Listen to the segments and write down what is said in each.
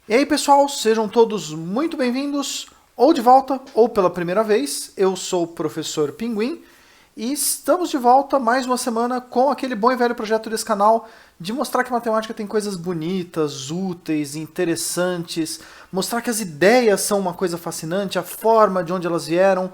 E aí, pessoal, sejam todos muito bem-vindos, ou de volta, ou pela primeira vez. Eu sou o professor Pinguim e estamos de volta mais uma semana com aquele bom e velho projeto desse canal de mostrar que matemática tem coisas bonitas, úteis, interessantes, mostrar que as ideias são uma coisa fascinante, a forma de onde elas vieram,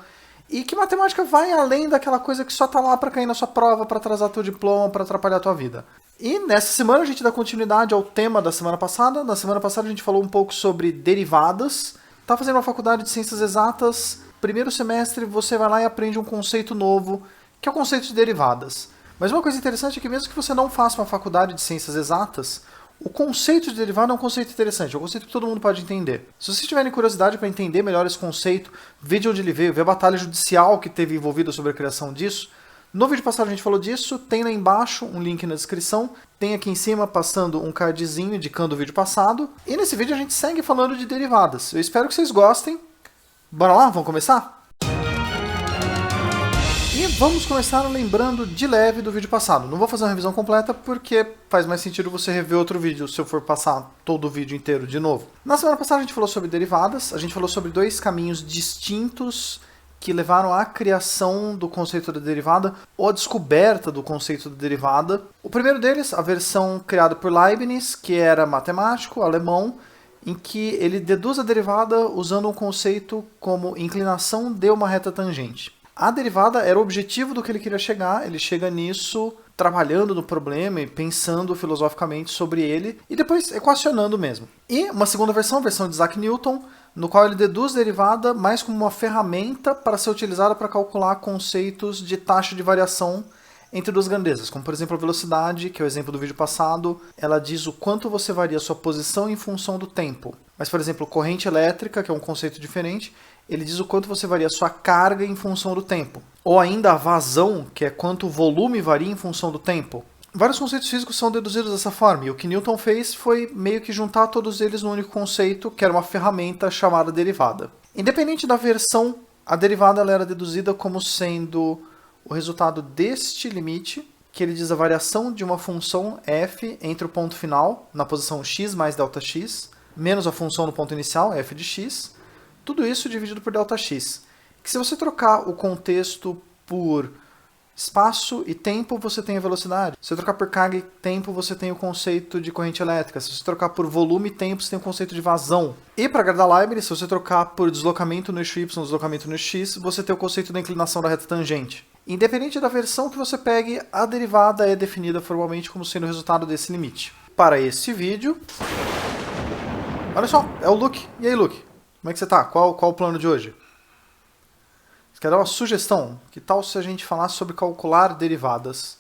e que matemática vai além daquela coisa que só tá lá para cair na sua prova, para atrasar teu diploma, para atrapalhar a tua vida. E nessa semana a gente dá continuidade ao tema da semana passada. Na semana passada a gente falou um pouco sobre derivadas. Tá fazendo uma faculdade de ciências exatas, primeiro semestre você vai lá e aprende um conceito novo, que é o conceito de derivadas. Mas uma coisa interessante é que mesmo que você não faça uma faculdade de ciências exatas, o conceito de derivada é um conceito interessante, é um conceito que todo mundo pode entender. Se vocês tiverem curiosidade para entender melhor esse conceito, ver de onde ele veio, ver a batalha judicial que teve envolvida sobre a criação disso, no vídeo passado a gente falou disso, tem lá embaixo um link na descrição, tem aqui em cima passando um cardzinho indicando o vídeo passado, e nesse vídeo a gente segue falando de derivadas. Eu espero que vocês gostem. Bora lá, vamos começar? E vamos começar lembrando de leve do vídeo passado. Não vou fazer uma revisão completa porque faz mais sentido você rever outro vídeo se eu for passar todo o vídeo inteiro de novo. Na semana passada a gente falou sobre derivadas, a gente falou sobre dois caminhos distintos que levaram à criação do conceito da derivada ou à descoberta do conceito da derivada. O primeiro deles, a versão criada por Leibniz, que era matemático, alemão, em que ele deduz a derivada usando um conceito como inclinação de uma reta tangente. A derivada era o objetivo do que ele queria chegar, ele chega nisso trabalhando no problema e pensando filosoficamente sobre ele, e depois equacionando mesmo. E uma segunda versão, a versão de Isaac Newton, no qual ele deduz derivada mais como uma ferramenta para ser utilizada para calcular conceitos de taxa de variação entre duas grandezas, como por exemplo a velocidade, que é o exemplo do vídeo passado, ela diz o quanto você varia a sua posição em função do tempo. Mas por exemplo, corrente elétrica, que é um conceito diferente, ele diz o quanto você varia a sua carga em função do tempo. Ou ainda a vazão, que é quanto o volume varia em função do tempo. Vários conceitos físicos são deduzidos dessa forma, e o que Newton fez foi meio que juntar todos eles num único conceito, que era uma ferramenta chamada derivada. Independente da versão, a derivada ela era deduzida como sendo o resultado deste limite, que ele diz a variação de uma função f entre o ponto final, na posição x mais ΔX, menos a função no ponto inicial, f de x, tudo isso dividido por ΔX. Que se você trocar o contexto por espaço e tempo, você tem a velocidade. Se você trocar por carga e tempo, você tem o conceito de corrente elétrica. Se você trocar por volume e tempo, você tem o conceito de vazão. E para agradar Leibniz, se você trocar por deslocamento no eixo y, deslocamento no eixo x, você tem o conceito da inclinação da reta tangente. Independente da versão que você pegue, a derivada é definida formalmente como sendo o resultado desse limite. Para esse vídeo, olha só, é o Luke. E aí, Luke? Como é que você tá? Qual o plano de hoje? Você quer dar uma sugestão? Que tal se a gente falar sobre calcular derivadas?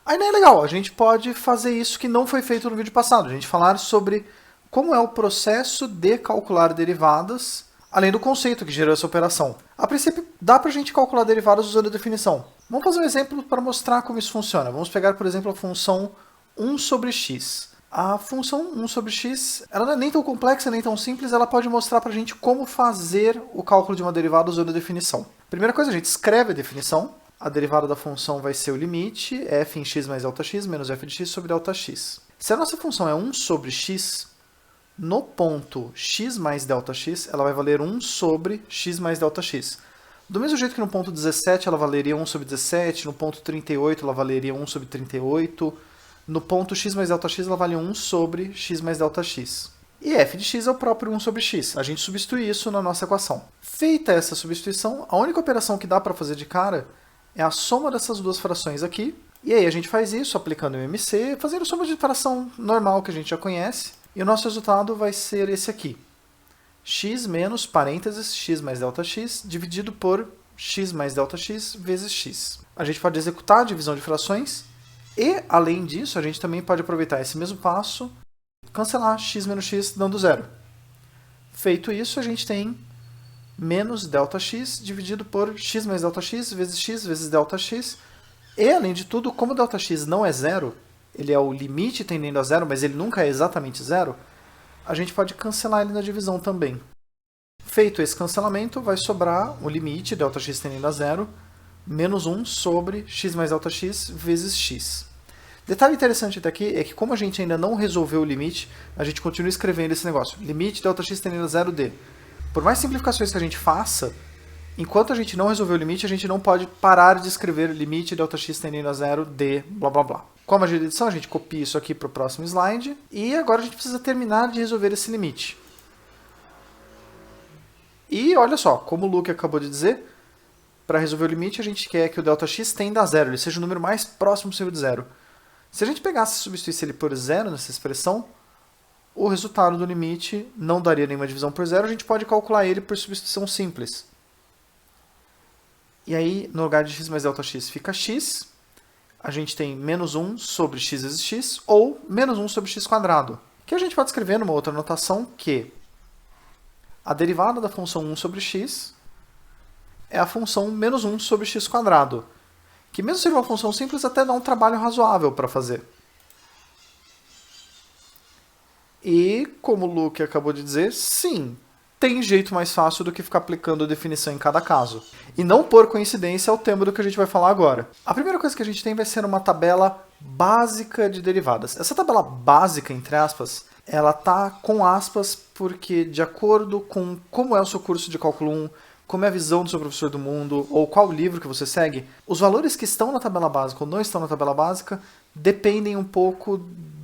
Aí não é legal, a gente pode fazer isso que não foi feito no vídeo passado. A gente falar sobre como é o processo de calcular derivadas, além do conceito que gerou essa operação. A princípio, dá pra gente calcular derivadas usando a definição. Vamos fazer um exemplo para mostrar como isso funciona. Vamos pegar, por exemplo, a função 1 sobre x. A função 1 sobre x, ela não é nem tão complexa, nem tão simples, ela pode mostrar pra gente como fazer o cálculo de uma derivada usando a definição. Primeira coisa, a gente escreve a definição. A derivada da função vai ser o limite, f em x mais ΔX menos f de x sobre ΔX. Se a nossa função é 1 sobre x, no ponto x mais ΔX, ela vai valer 1 sobre x mais ΔX. Do mesmo jeito que no ponto 17 ela valeria 1 sobre 17, no ponto 38 ela valeria 1 sobre 38, no ponto x mais ΔX ela vale 1 sobre x mais ΔX. E f de x é o próprio 1 sobre x. A gente substitui isso na nossa equação. Feita essa substituição, a única operação que dá para fazer de cara é a soma dessas duas frações aqui. E aí a gente faz isso aplicando o MC, fazendo soma de fração normal que a gente já conhece. E o nosso resultado vai ser esse aqui. X menos, parênteses, x mais ΔX, dividido por x mais ΔX vezes x. A gente pode executar a divisão de frações. E, além disso, a gente também pode aproveitar esse mesmo passo, cancelar x menos x dando zero. Feito isso, a gente tem menos ΔX dividido por x mais ΔX vezes ΔX. E, além de tudo, como ΔX não é zero, ele é o limite tendendo a zero, mas ele nunca é exatamente zero, a gente pode cancelar ele na divisão também. Feito esse cancelamento, vai sobrar o limite ΔX tendendo a zero, menos 1 sobre x mais ΔX vezes x. Detalhe interessante daqui é que como a gente ainda não resolveu o limite, a gente continua escrevendo esse negócio. Limite Δx tendendo a 0D. Por mais simplificações que a gente faça, enquanto a gente não resolver o limite, a gente não pode parar de escrever limite Δx tendendo a 0D, blá blá blá. Com a magia de edição, a gente copia isso aqui para o próximo slide. E agora a gente precisa terminar de resolver esse limite. E olha só, como o Luke acabou de dizer, para resolver o limite a gente quer que o Δx tenda a 0, ele seja o número mais próximo possível de 0. Se a gente pegasse e substituísse ele por 0 nessa expressão, o resultado do limite não daria nenhuma divisão por 0, a gente pode calcular ele por substituição simples. E aí, no lugar de x mais Δx fica x, a gente tem menos 1 sobre x vezes x, ou menos 1 sobre x², que a gente pode escrever numa outra notação que a derivada da função 1 sobre x é a função menos 1 sobre x², que mesmo sendo uma função simples, até dá um trabalho razoável para fazer. E, como o Luke acabou de dizer, sim, tem jeito mais fácil do que ficar aplicando a definição em cada caso. E não por coincidência é o tema do que a gente vai falar agora. A primeira coisa que a gente tem vai ser uma tabela básica de derivadas. Essa tabela básica, entre aspas, ela tá com aspas porque, de acordo com como é o seu curso de cálculo 1, como é a visão do seu professor do mundo, ou qual livro que você segue, os valores que estão na tabela básica ou não estão na tabela básica dependem um pouco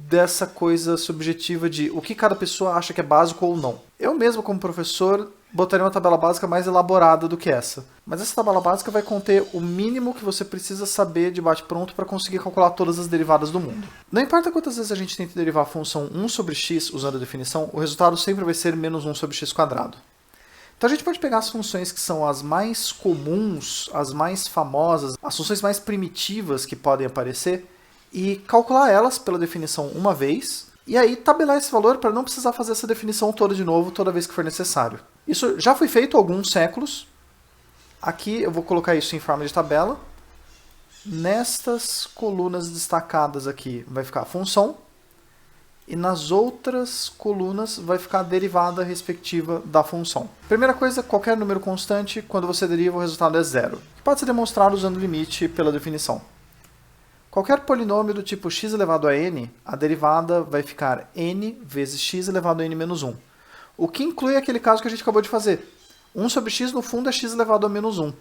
dessa coisa subjetiva de o que cada pessoa acha que é básico ou não. Eu mesmo, como professor, botaria uma tabela básica mais elaborada do que essa. Mas essa tabela básica vai conter o mínimo que você precisa saber de bate-pronto para conseguir calcular todas as derivadas do mundo. Não importa quantas vezes a gente tente derivar a função 1 sobre x usando a definição, o resultado sempre vai ser menos 1 sobre x². Então a gente pode pegar as funções que são as mais comuns, as mais famosas, as funções mais primitivas que podem aparecer e calcular elas pela definição uma vez, e aí tabelar esse valor para não precisar fazer essa definição toda de novo toda vez que for necessário. Isso já foi feito há alguns séculos. Aqui eu vou colocar isso em forma de tabela. Nestas colunas destacadas aqui vai ficar a função, e nas outras colunas vai ficar a derivada respectiva da função. Primeira coisa, qualquer número constante, quando você deriva, o resultado é zero, que pode ser demonstrado usando o limite pela definição. Qualquer polinômio do tipo x elevado a n, a derivada vai ficar n vezes x elevado a n menos 1. O que inclui aquele caso que a gente acabou de fazer. 1 sobre x, no fundo, é x elevado a menos 1.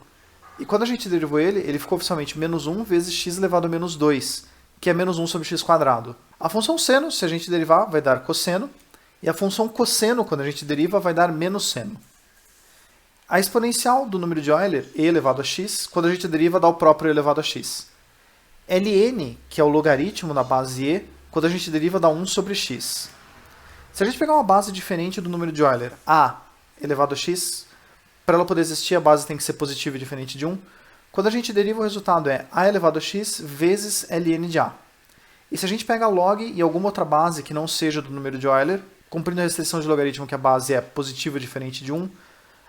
E quando a gente derivou ele ficou oficialmente menos 1 vezes x elevado a menos 2, que é menos 1 sobre x². A função seno, se a gente derivar, vai dar cosseno, e a função cosseno, quando a gente deriva, vai dar menos seno. A exponencial do número de Euler, e elevado a x, quando a gente deriva, dá o próprio e elevado a x. Ln, que é o logaritmo na base e, quando a gente deriva, dá 1 sobre x. Se a gente pegar uma base diferente do número de Euler, a elevado a x, para ela poder existir, a base tem que ser positiva e diferente de 1. Quando a gente deriva, o resultado é a elevado a x vezes ln de a. E se a gente pega log e alguma outra base que não seja do número de Euler, cumprindo a restrição de logaritmo que a base é positiva e diferente de 1,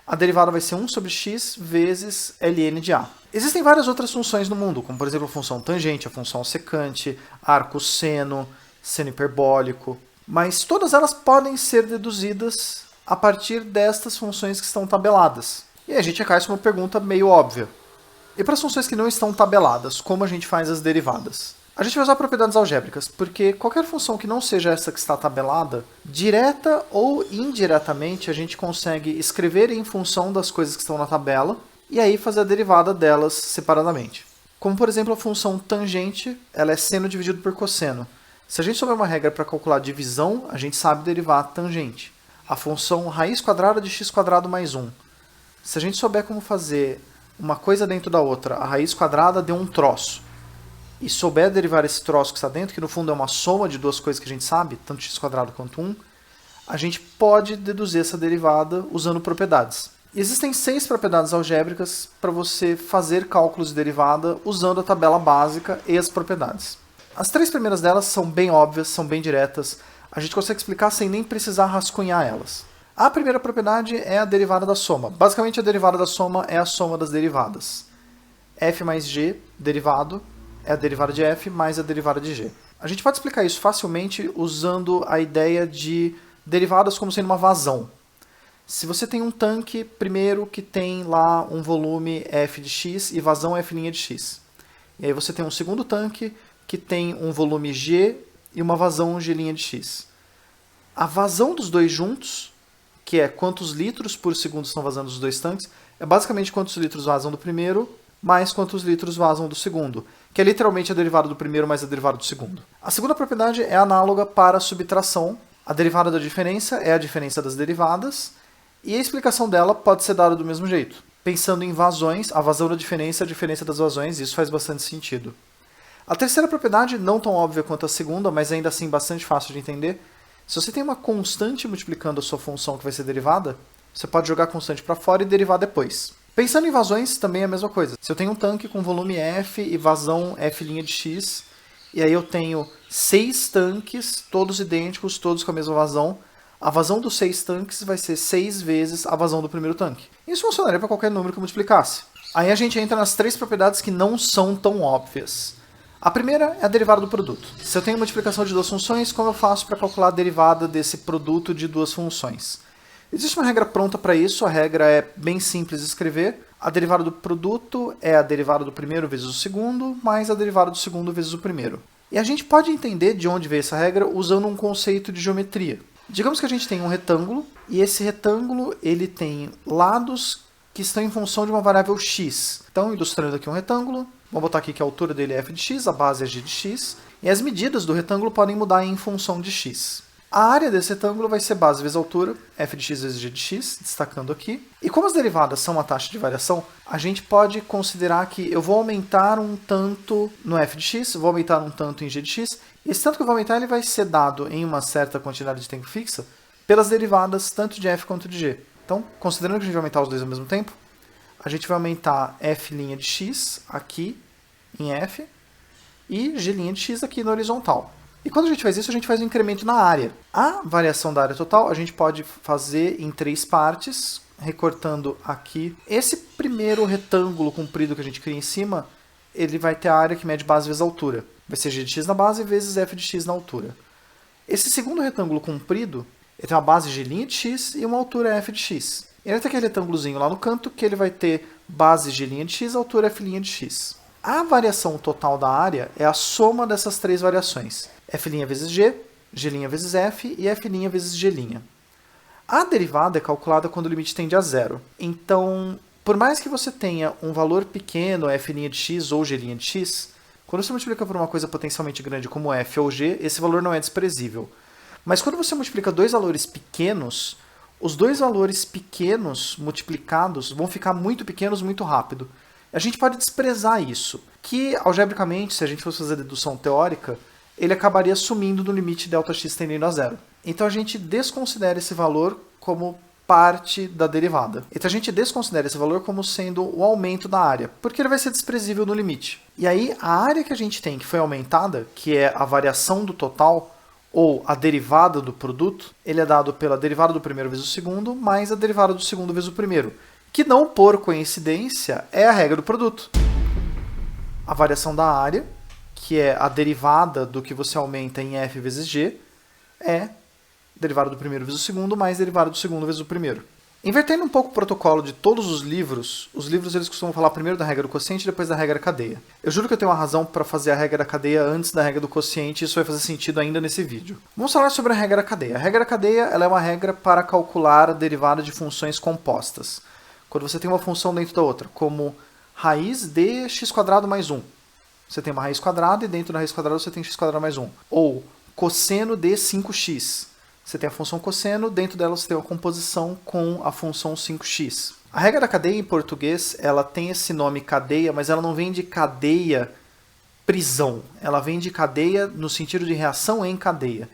a derivada vai ser 1 sobre x vezes ln de a. Existem várias outras funções no mundo, como por exemplo a função tangente, a função secante, arco seno, seno hiperbólico, mas todas elas podem ser deduzidas a partir destas funções que estão tabeladas. E a gente cai uma pergunta meio óbvia. E para as funções que não estão tabeladas, como a gente faz as derivadas? A gente vai usar propriedades algébricas, porque qualquer função que não seja essa que está tabelada, direta ou indiretamente, a gente consegue escrever em função das coisas que estão na tabela, e aí fazer a derivada delas separadamente. Como, por exemplo, a função tangente, ela é seno dividido por cosseno. Se a gente souber uma regra para calcular divisão, a gente sabe derivar a tangente. A função raiz quadrada de x² mais 1. Se a gente souber como fazer uma coisa dentro da outra, a raiz quadrada deu um troço, e souber derivar esse troço que está dentro, que no fundo é uma soma de duas coisas que a gente sabe, tanto x² quanto 1, a gente pode deduzir essa derivada usando propriedades. Existem 6 propriedades algébricas para você fazer cálculos de derivada usando a tabela básica e as propriedades. As 3 primeiras delas são bem óbvias, são bem diretas, a gente consegue explicar sem nem precisar rascunhar elas. A primeira propriedade é a derivada da soma. Basicamente, a derivada da soma é a soma das derivadas. f mais g, derivado, é a derivada de f mais a derivada de g. A gente pode explicar isso facilmente usando a ideia de derivadas como sendo uma vazão. Se você tem um tanque, primeiro, que tem lá um volume f de x e vazão f' de x. E aí você tem um segundo tanque que tem um volume G e uma vazão G' de x. A vazão dos dois juntos, que é quantos litros por segundo estão vazando dos dois tanques, é basicamente quantos litros vazam do primeiro mais quantos litros vazam do segundo, que é literalmente a derivada do primeiro mais a derivada do segundo. A segunda propriedade é análoga para a subtração. A derivada da diferença é a diferença das derivadas, e a explicação dela pode ser dada do mesmo jeito. Pensando em vazões, a vazão da diferença é a diferença das vazões, e isso faz bastante sentido. A terceira propriedade, não tão óbvia quanto a segunda, mas ainda assim bastante fácil de entender. Se você tem uma constante multiplicando a sua função que vai ser derivada, você pode jogar a constante para fora e derivar depois. Pensando em vazões, também é a mesma coisa. Se eu tenho um tanque com volume F e vazão F' de x, e aí eu tenho 6 tanques, todos idênticos, todos com a mesma vazão, a vazão dos 6 tanques vai ser 6 vezes a vazão do primeiro tanque. Isso funcionaria para qualquer número que multiplicasse. Aí a gente entra nas 3 propriedades que não são tão óbvias. A primeira é a derivada do produto. Se eu tenho multiplicação de duas funções, como eu faço para calcular a derivada desse produto de duas funções? Existe uma regra pronta para isso, a regra é bem simples de escrever. A derivada do produto é a derivada do primeiro vezes o segundo, mais a derivada do segundo vezes o primeiro. E a gente pode entender de onde veio essa regra usando um conceito de geometria. Digamos que a gente tem um retângulo, e esse retângulo ele tem lados que estão em função de uma variável x. Então, ilustrando aqui um retângulo, vamos botar aqui que a altura dele é f de x, a base é g de x, e as medidas do retângulo podem mudar em função de x. A área desse retângulo vai ser base vezes altura, f de x vezes g de x, destacando aqui. E como as derivadas são uma taxa de variação, a gente pode considerar que eu vou aumentar um tanto no f de x, vou aumentar um tanto em g de x, e esse tanto que eu vou aumentar ele vai ser dado em uma certa quantidade de tempo fixa pelas derivadas tanto de f quanto de g. Então, considerando que a gente vai aumentar os dois ao mesmo tempo, a gente vai aumentar f' de x aqui em f e g' de x aqui na horizontal. E quando a gente faz isso, a gente faz um incremento na área. A variação da área total a gente pode fazer em 3 partes, recortando aqui. Esse primeiro retângulo comprido que a gente cria em cima, ele vai ter a área que mede base vezes altura. Vai ser g de x na base vezes f de x na altura. Esse segundo retângulo comprido, ele tem uma base g' de x e uma altura f de x. E ele tem aquele retângulozinho lá no canto que ele vai ter base g' de x, altura f' de x. A variação total da área é a soma dessas 3 variações. F' vezes g, g' vezes f e f' vezes g'. A derivada é calculada quando o limite tende a zero. Então, por mais que você tenha um valor pequeno, f' de x ou g' de x, quando você multiplica por uma coisa potencialmente grande como f ou g, esse valor não é desprezível. Mas quando você multiplica dois valores pequenos, os dois valores pequenos multiplicados vão ficar muito pequenos muito rápido. A gente pode desprezar isso, que algebricamente, se a gente fosse fazer dedução teórica, ele acabaria sumindo no limite Δx tendendo a zero. Então a gente desconsidera esse valor como parte da derivada. Então a gente desconsidera esse valor como sendo o aumento da área, porque ele vai ser desprezível no limite. E aí a área que a gente tem que foi aumentada, que é a variação do total, ou a derivada do produto, ele é dado pela derivada do primeiro vezes o segundo, mais a derivada do segundo vezes o primeiro, que não por coincidência é a regra do produto. A variação da área, que é a derivada do que você aumenta em f vezes g, é derivada do primeiro vezes o segundo, mais derivada do segundo vezes o primeiro. Invertendo um pouco o protocolo de todos os livros eles costumam falar primeiro da regra do quociente e depois da regra da cadeia. Eu juro que eu tenho uma razão para fazer a regra da cadeia antes da regra do quociente, e isso vai fazer sentido ainda nesse vídeo. Vamos falar sobre a regra da cadeia. A regra da cadeia ela é uma regra para calcular a derivada de funções compostas. Quando você tem uma função dentro da outra, como raiz de x² mais 1. Você tem uma raiz quadrada e dentro da raiz quadrada você tem x² mais 1. Ou cosseno de 5x. Você tem a função cosseno, dentro dela você tem uma composição com a função 5x. A regra da cadeia em português, ela tem esse nome cadeia, mas ela não vem de cadeia prisão. Ela vem de cadeia no sentido de reação em cadeia.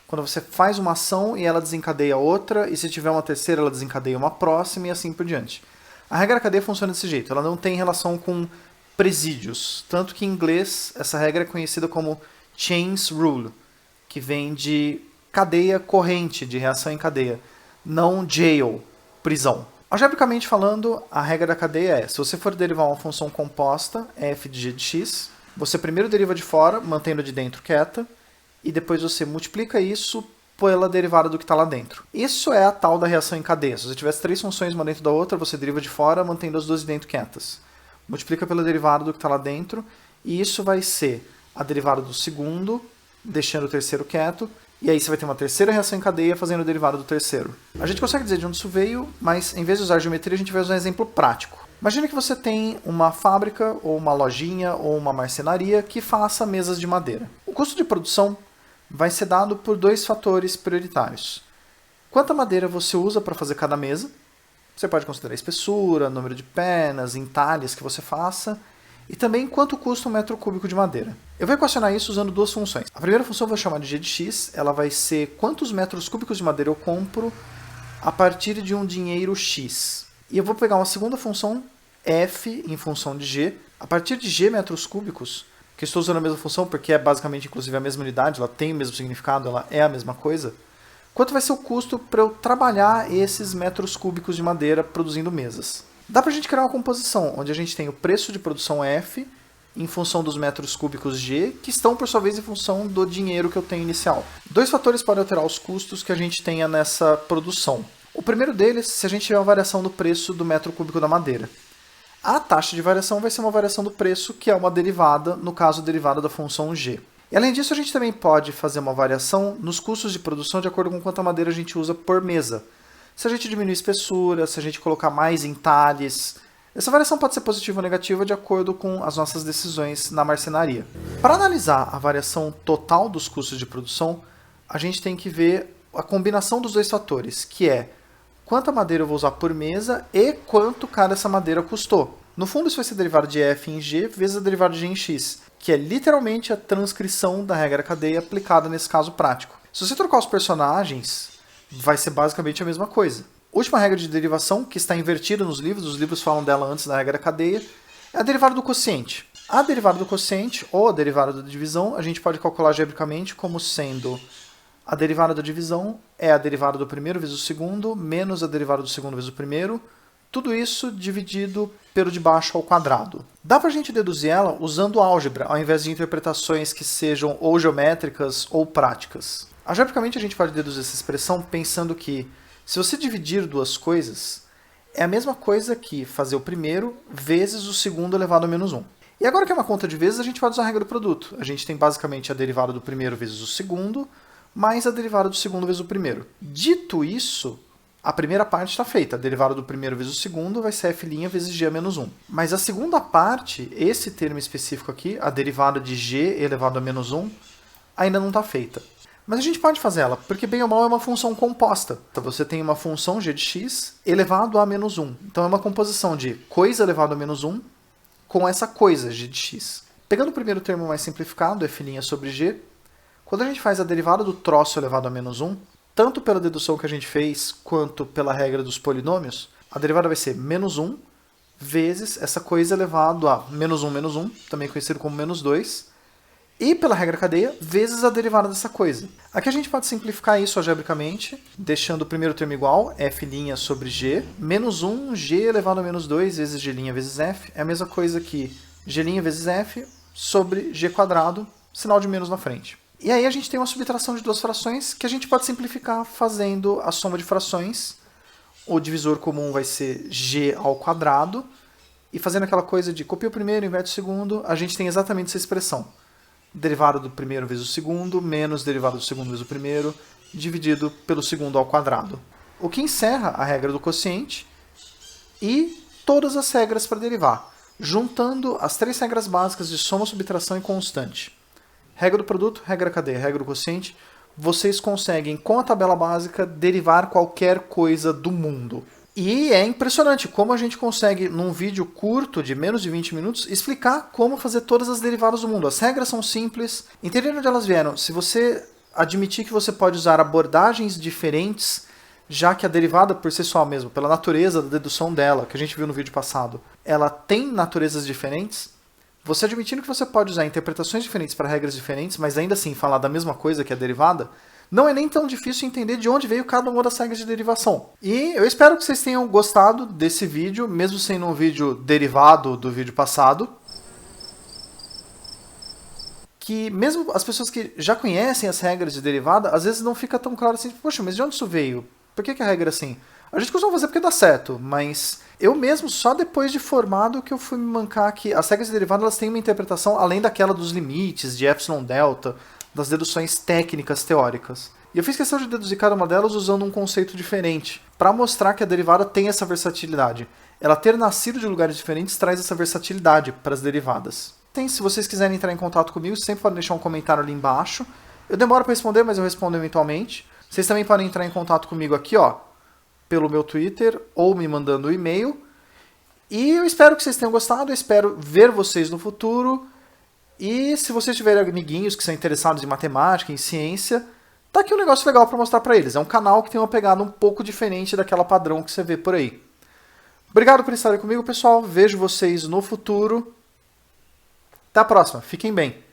Quando você faz uma ação e ela desencadeia outra, e se tiver uma terceira ela desencadeia uma próxima e assim por diante. A regra da cadeia funciona desse jeito, ela não tem relação com presídios. Tanto que em inglês essa regra é conhecida como chains rule, que vem de cadeia corrente, de reação em cadeia, não jail, prisão. Algebricamente falando, a regra da cadeia é, se você for derivar uma função composta, f de g de x, você primeiro deriva de fora, mantendo a de dentro quieta, e depois você multiplica isso pela derivada do que está lá dentro. Isso é a tal da reação em cadeia. Se você tivesse 3 funções uma dentro da outra, você deriva de fora, mantendo as duas de dentro quietas. Multiplica pela derivada do que está lá dentro, e isso vai ser a derivada do segundo, deixando o terceiro quieto, e aí você vai ter uma terceira reação em cadeia fazendo a derivada do terceiro. A gente consegue dizer de onde isso veio, mas em vez de usar geometria, a gente vai usar um exemplo prático. Imagina que você tem uma fábrica, ou uma lojinha, ou uma marcenaria que faça mesas de madeira. O custo de produção vai ser dado por dois fatores prioritários. Quanta madeira você usa para fazer cada mesa? Você pode considerar a espessura, número de pernas, entalhes que você faça, e também quanto custa um metro cúbico de madeira. Eu vou equacionar isso usando duas funções. A primeira função eu vou chamar de g de x, ela vai ser quantos metros cúbicos de madeira eu compro a partir de um dinheiro x. E eu vou pegar uma segunda função, f, em função de g, a partir de g metros cúbicos, que eu estou usando a mesma função porque é basicamente inclusive a mesma unidade, ela tem o mesmo significado, ela é a mesma coisa. Quanto vai ser o custo para eu trabalhar esses metros cúbicos de madeira produzindo mesas? Dá para a gente criar uma composição onde a gente tem o preço de produção F em função dos metros cúbicos G, que estão por sua vez em função do dinheiro que eu tenho inicial. Dois fatores podem alterar os custos que a gente tenha nessa produção. O primeiro deles, se a gente tiver uma variação do preço do metro cúbico da madeira. A taxa de variação vai ser uma variação do preço, que é uma derivada, no caso derivada da função G. E além disso, a gente também pode fazer uma variação nos custos de produção de acordo com quanta madeira a gente usa por mesa. Se a gente diminuir a espessura, se a gente colocar mais entalhes, essa variação pode ser positiva ou negativa de acordo com as nossas decisões na marcenaria. Para analisar a variação total dos custos de produção, a gente tem que ver a combinação dos dois fatores, que é quanta madeira eu vou usar por mesa e quanto cara essa madeira custou. No fundo, isso vai ser derivado de F em G vezes a derivada de G em X, que é literalmente a transcrição da regra cadeia aplicada nesse caso prático. Se você trocar os personagens, vai ser basicamente a mesma coisa. A última regra de derivação, que está invertida nos livros, os livros falam dela antes da regra cadeia, é a derivada do quociente. A derivada do quociente, ou a derivada da divisão, a gente pode calcular algebricamente como sendo a derivada da divisão é a derivada do primeiro vezes o segundo, menos a derivada do segundo vezes o primeiro, tudo isso dividido pelo de baixo ao quadrado. Dá pra gente deduzir ela usando álgebra, ao invés de interpretações que sejam ou geométricas ou práticas. Algebricamente a gente pode deduzir essa expressão pensando que, se você dividir duas coisas, é a mesma coisa que fazer o primeiro vezes o segundo elevado a menos 1. E agora que é uma conta de vezes, a gente pode usar a regra do produto. A gente tem basicamente a derivada do primeiro vezes o segundo, mais a derivada do segundo vezes o primeiro. Dito isso, a primeira parte está feita. A derivada do primeiro vezes o segundo vai ser f' vezes g a menos 1. Mas a segunda parte, esse termo específico aqui, a derivada de g elevado a menos 1, ainda não está feita. Mas a gente pode fazer ela, porque bem ou mal é uma função composta. Então você tem uma função g de x elevado a menos 1. Então é uma composição de coisa elevado a menos 1 com essa coisa g de x. Pegando o primeiro termo mais simplificado, f' sobre g, quando a gente faz a derivada do troço elevado a menos 1, tanto pela dedução que a gente fez, quanto pela regra dos polinômios, a derivada vai ser menos 1 vezes essa coisa elevado a menos 1, também conhecido como menos 2, e pela regra cadeia, vezes a derivada dessa coisa. Aqui a gente pode simplificar isso algebricamente, deixando o primeiro termo igual, f' sobre g, menos 1, g elevado a menos 2 vezes g' vezes f, é a mesma coisa que g' vezes f sobre g quadrado, sinal de menos na frente. E aí a gente tem uma subtração de duas frações que a gente pode simplificar fazendo a soma de frações. O divisor comum vai ser g ao quadrado, e fazendo aquela coisa de copia o primeiro, inverte o segundo, a gente tem exatamente essa expressão. Derivada do primeiro vezes o segundo, menos derivada do segundo vezes o primeiro, dividido pelo segundo ao quadrado. O que encerra a regra do quociente e todas as regras para derivar, juntando as três regras básicas de soma, subtração e constante. Regra do produto, regra cadeia, regra do quociente, vocês conseguem, com a tabela básica, derivar qualquer coisa do mundo. E é impressionante como a gente consegue, num vídeo curto de menos de 20 minutos, explicar como fazer todas as derivadas do mundo. As regras são simples, entender onde elas vieram. Se você admitir que você pode usar abordagens diferentes, já que a derivada por si só mesmo, pela natureza da dedução dela, que a gente viu no vídeo passado, ela tem naturezas diferentes, você admitindo que você pode usar interpretações diferentes para regras diferentes, mas ainda assim falar da mesma coisa que a derivada, não é nem tão difícil entender de onde veio cada uma das regras de derivação. E eu espero que vocês tenham gostado desse vídeo, mesmo sendo um vídeo derivado do vídeo passado. Que mesmo as pessoas que já conhecem as regras de derivada, às vezes não fica tão claro assim, poxa, mas de onde isso veio? Por que a regra é assim? A gente costuma fazer porque dá certo, mas eu mesmo, só depois de formado, que eu fui me mancar que as regras de derivada elas têm uma interpretação além daquela dos limites, de epsilon delta, das deduções técnicas teóricas. E eu fiz questão de deduzir cada uma delas usando um conceito diferente, para mostrar que a derivada tem essa versatilidade. Ela ter nascido de lugares diferentes traz essa versatilidade para as derivadas. Se vocês quiserem entrar em contato comigo, sempre podem deixar um comentário ali embaixo. Eu demoro para responder, mas eu respondo eventualmente. Vocês também podem entrar em contato comigo aqui, ó, pelo meu Twitter ou me mandando um e-mail. E eu espero que vocês tenham gostado, eu espero ver vocês no futuro. E se vocês tiverem amiguinhos que são interessados em matemática, em ciência, tá aqui um negócio legal para mostrar para eles. É um canal que tem uma pegada um pouco diferente daquela padrão que você vê por aí. Obrigado por estarem comigo, pessoal. Vejo vocês no futuro. Até a próxima. Fiquem bem.